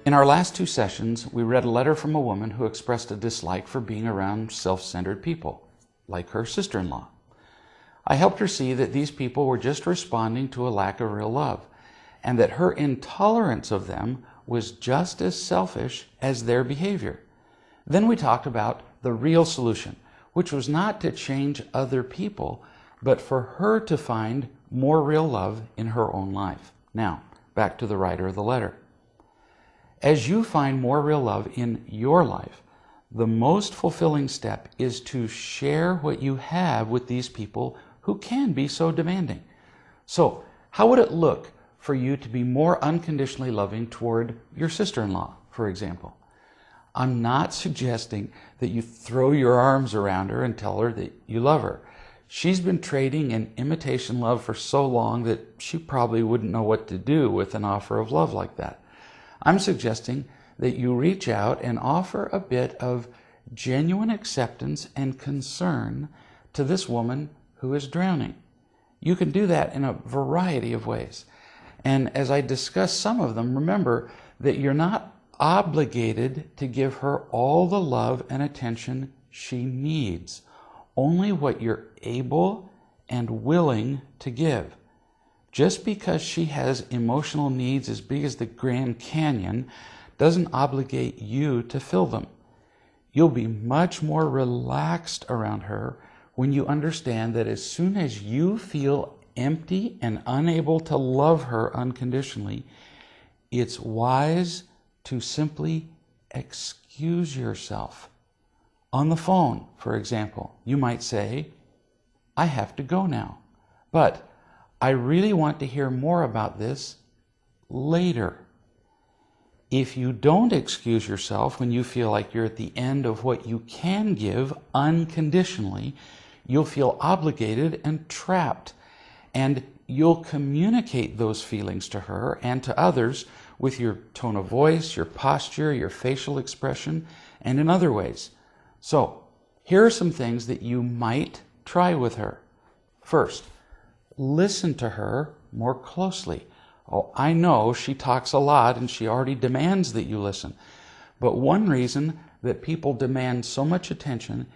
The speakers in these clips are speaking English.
In our last two sessions, we read a letter from a woman who expressed a dislike for being around self-centered people, like her sister-in-law. I helped her see that these people were just responding to a lack of real love, and that her intolerance of them was just as selfish as their behavior. Then we talked about the real solution, which was not to change other people, but for her to find more real love in her own life. Now, back to the writer of the letter. As you find more real love in your life, the most fulfilling step is to share what you have with these people who can be so demanding. So, how would it look for you to be more unconditionally loving toward your sister-in-law, for example? I'm not suggesting that you throw your arms around her and tell her that you love her. She's been trading in imitation love for so long that she probably wouldn't know what to do with an offer of love like that. I'm suggesting that you reach out and offer a bit of genuine acceptance and concern to this woman who is drowning. You can do that in a variety of ways. And as I discuss some of them, remember that you're not obligated to give her all the love and attention she needs, only what you're able and willing to give. Just because she has emotional needs as big as the Grand Canyon doesn't obligate you to fill them. You'll be much more relaxed around her when you understand that as soon as you feel empty and unable to love her unconditionally, it's wise to simply excuse yourself. On the phone, for example, you might say, "I have to go now, but I really want to hear more about this later." If you don't excuse yourself when you feel like you're at the end of what you can give unconditionally, you'll feel obligated and trapped, and you'll communicate those feelings to her and to others with your tone of voice, your posture, your facial expression, and in other ways. So, here are some things that you might try with her. First, listen to her more closely. Oh, I know she talks a lot and she already demands that you listen. But one reason that people demand so much attention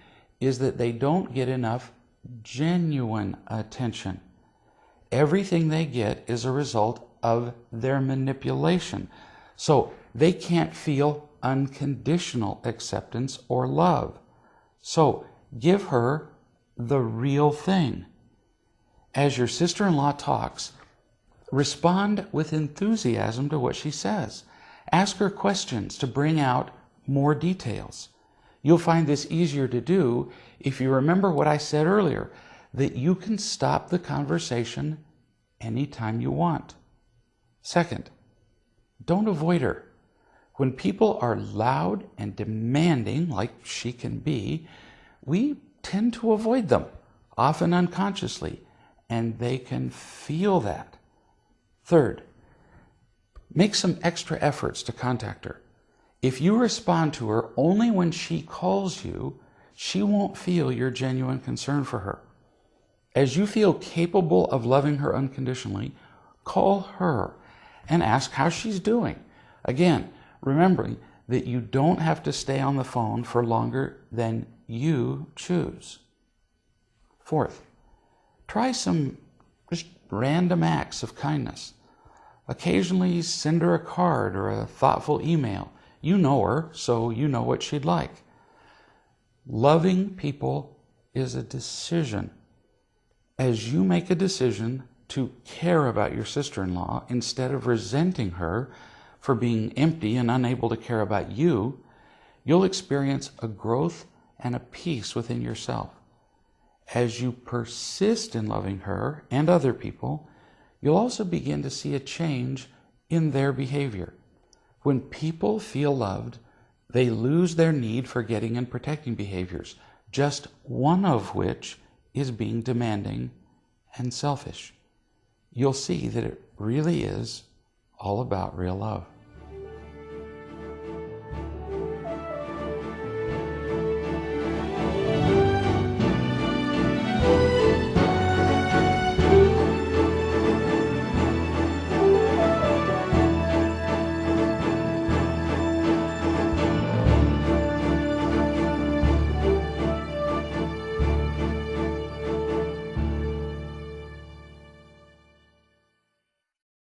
is that they don't get enough genuine attention. Everything they get is a result of their manipulation. So they can't feel unconditional acceptance or love. So give her the real thing. As your sister-in-law talks, respond with enthusiasm to what she says. Ask her questions to bring out more details. You'll find this easier to do if you remember what I said earlier, that you can stop the conversation anytime you want. Second, don't avoid her. When people are loud and demanding, like she can be, we tend to avoid them, often unconsciously, and they can feel that. Third, make some extra efforts to contact her. If you respond to her only when she calls you, she won't feel your genuine concern for her. As you feel capable of loving her unconditionally, call her and ask how she's doing. Again, remembering that you don't have to stay on the phone for longer than you choose. Fourth, try some just random acts of kindness. Occasionally send her a card or a thoughtful email. You know her, so you know what she'd like. Loving people is a decision. As you make a decision to care about your sister-in-law instead of resenting her for being empty and unable to care about you, you'll experience a growth and a peace within yourself. As you persist in loving her and other people, you'll also begin to see a change in their behavior. When people feel loved, they lose their need for getting and protecting behaviors, just one of which is being demanding and selfish. You'll see that it really is all about real love.